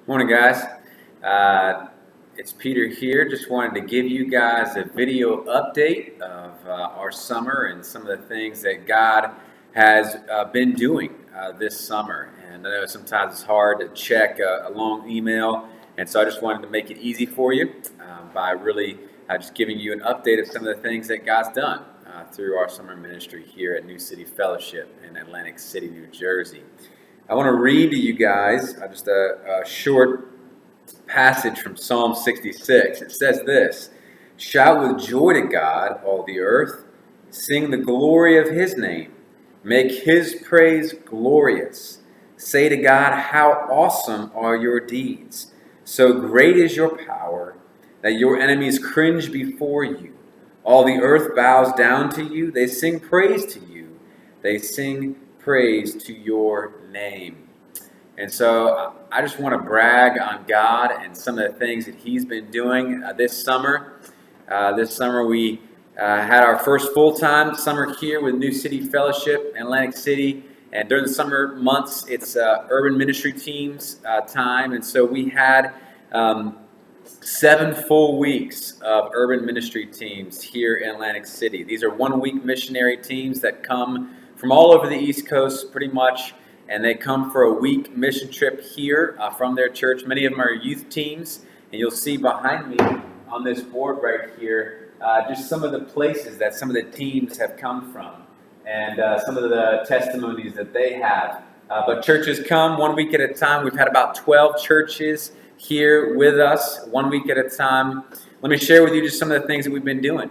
Morning, guys. It's Peter here. Just wanted to give you guys a video update of our summer and some of the things that God has been doing this summer. And I know sometimes it's hard to check a long email, and so I just wanted to make it easy for you by really just giving you an update of some of the things that God's done through our summer ministry here at New City Fellowship in Atlantic City, New Jersey. I want to read to you guys just a short passage from Psalm 66. It says this: "Shout with joy to God, all the earth. Sing the glory of his name. Make his praise glorious. Say to God, how awesome are your deeds. So great is your power that your enemies cringe before you. All the earth bows down to you. They sing praise to you. They sing praise to your name." And so I just want to brag on God and some of the things that he's been doing this summer. This summer we had our first full-time summer here with New City Fellowship in Atlantic City. And during the summer months, it's urban ministry teams time. And so we had 7 full weeks of urban ministry teams here in Atlantic City. These are 1-week missionary teams that come from all over the East Coast pretty much, and they come for a week mission trip here from their church. Many of them are youth teams, and you'll see behind me on this board right here just some of the places that some of the teams have come from and some of the testimonies that they have. But churches come 1 week at a time. We've had about 12 churches here with us 1 week at a time. Let me share with you just some of the things that we've been doing.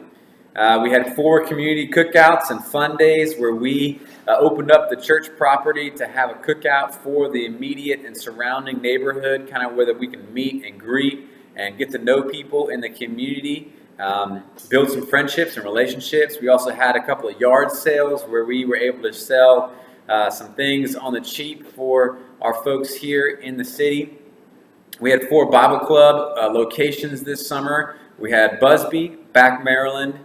We had 4 community cookouts and fun days where we opened up the church property to have a cookout for the immediate and surrounding neighborhood, kind of where we can meet and greet and get to know people in the community, build some friendships and relationships. We also had a couple of yard sales where we were able to sell some things on the cheap for our folks here in the city. We had 4 Bible Club locations this summer. We had Busby, Back Maryland,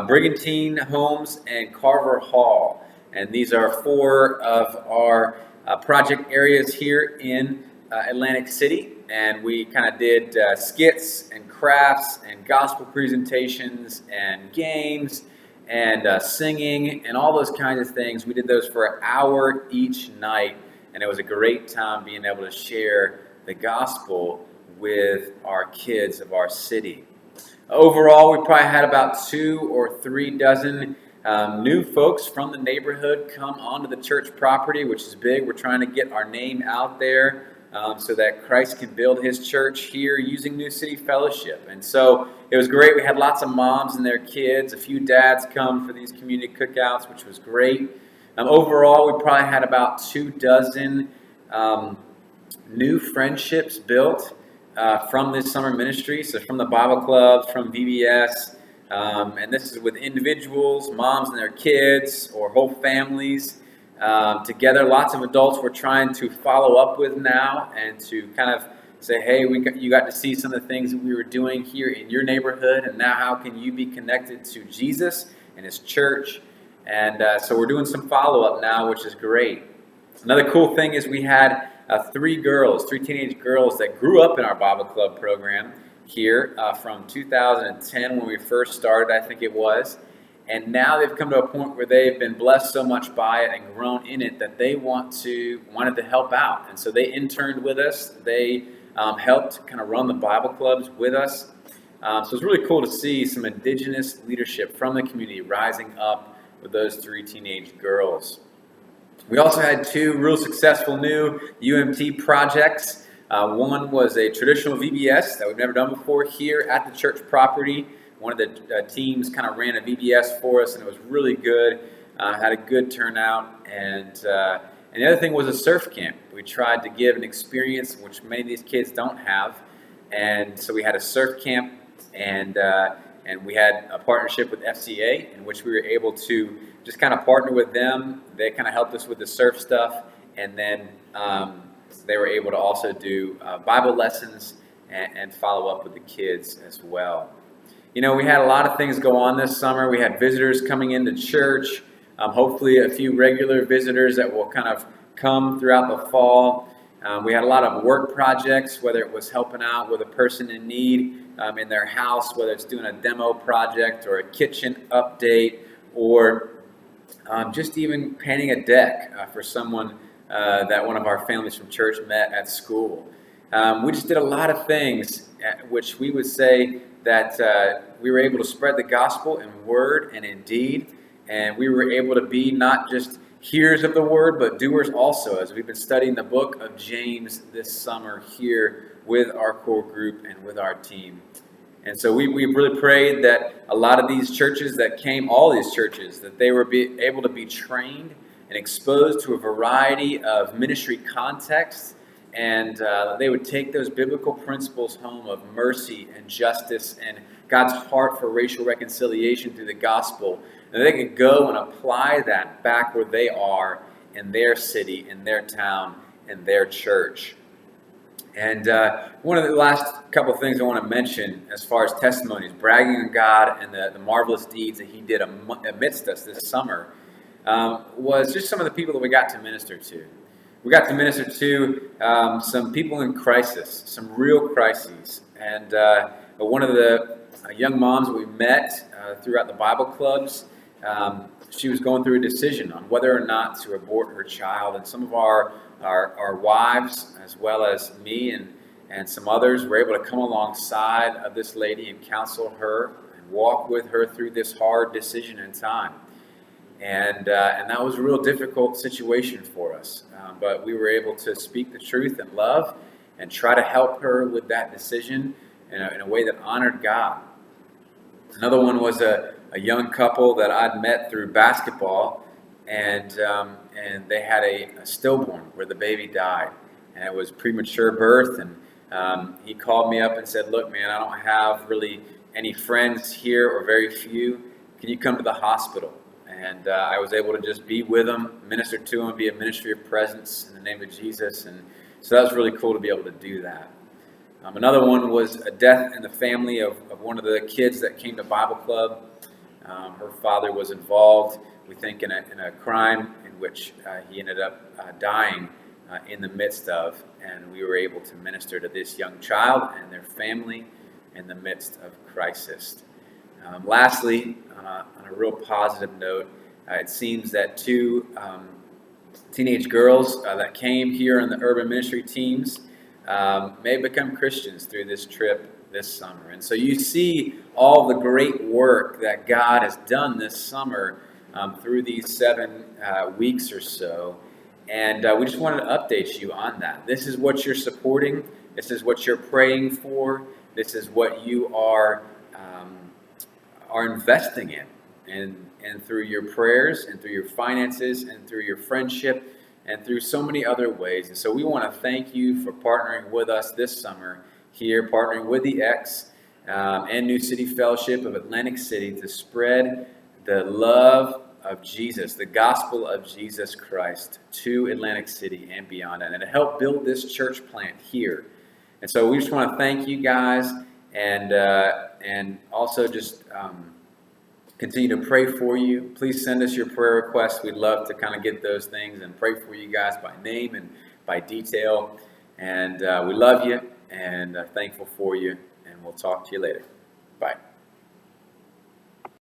Brigantine Homes, and Carver Hall. And these are 4 of our project areas here in Atlantic City. And we kind of did skits and crafts and gospel presentations and games and singing and all those kinds of things. We did those for an hour each night. And it was a great time being able to share the gospel with our kids of our city. Overall, we probably had about 2 or 3 dozen new folks from the neighborhood come onto the church property, which is big. We're trying to get our name out there so that Christ can build his church here using New City Fellowship. And so it was great. We had lots of moms and their kids. A few dads come for these community cookouts, which was great. Overall, we probably had about 2 dozen new friendships built from this summer ministry. So from the Bible Club, from VBS, and this is with individuals, moms and their kids, or whole families together. Lots of adults we're trying to follow up with now and to kind of say, hey, you got to see some of the things that we were doing here in your neighborhood, and now how can you be connected to Jesus and his church? And so we're doing some follow-up now, which is great. Another cool thing is we had 3 teenage girls that grew up in our Bible Club program here from 2010 when we first started, I think it was. And now they've come to a point where they've been blessed so much by it and grown in it that they wanted to help out. And so they interned with us. They helped kind of run the Bible clubs with us. So it's really cool to see some indigenous leadership from the community rising up with those 3 teenage girls. We also had 2 real successful new UMT projects. One was a traditional VBS that we've never done before here at the church property. One of the teams kind of ran a VBS for us, and it was really good. Had a good turnout. And the other thing was a surf camp. We tried to give an experience which many of these kids don't have. And so we had a surf camp, and we had a partnership with FCA in which we were able to just kind of partner with them. They kind of helped us with the surf stuff, and then they were able to also do Bible lessons and follow up with the kids as well. You know, we had a lot of things go on this summer. We had visitors coming into church, hopefully a few regular visitors that will kind of come throughout the fall. We had a lot of work projects, whether it was helping out with a person in need in their house, whether it's doing a demo project or a kitchen update, or just even painting a deck for someone that one of our families from church met at school. We just did a lot of things which we would say that we were able to spread the gospel in word and in deed, and we were able to be not just hearers of the word, but doers also, as we've been studying the book of James this summer here with our core group and with our team. And so we really prayed that a lot of these churches that came, all these churches, that they were able to be trained and exposed to a variety of ministry contexts, and they would take those biblical principles home of mercy and justice and God's heart for racial reconciliation through the gospel, and they could go and apply that back where they are in their city, in their town, in their church. And one of the last couple of things I want to mention as far as testimonies, bragging on God and the marvelous deeds that He did amidst us this summer, was just some of the people that we got to minister to. We got to minister to some people in crisis, some real crises. And one of the young moms that we met throughout the Bible clubs, she was going through a decision on whether or not to abort her child. And some of our wives, as well as me and some others, were able to come alongside of this lady and counsel her and walk with her through this hard decision and time. And that was a real difficult situation for us. But we were able to speak the truth in love and try to help her with that decision in a way that honored God. Another one was a young couple that I'd met through basketball, and they had a stillborn where the baby died, and it was premature birth. And he called me up and said, "Look, man, I don't have really any friends here, or very few. Can you come to the hospital?" And I was able to just be with them, minister to them, be a ministry of presence in the name of Jesus. And so that was really cool to be able to do that. Another one was a death in the family of one of the kids that came to Bible Club. Her father was involved, we think, in a crime in which he ended up dying in the midst of. And we were able to minister to this young child and their family in the midst of crisis. Lastly, on a real positive note, it seems that two teenage girls that came here on the urban ministry teams may become Christians through this trip this summer. And so you see all the great work that God has done this summer through these 7 weeks or so. And we just wanted to update you on that. This is what you're supporting. This is what you're praying for. This is what you are investing in. And through your prayers and through your finances and through your friendship and through so many other ways. And so we want to thank you for partnering with us this summer here, partnering with the X and New City Fellowship of Atlantic City to spread the love of Jesus, the gospel of Jesus Christ to Atlantic City and beyond, and to help build this church plant here. And so we just want to thank you guys, and also just continue to pray for you. Please send us your prayer requests. We'd love to kind of get those things and pray for you guys by name and by detail. And we love you and thankful for you. And we'll talk to you later. Bye.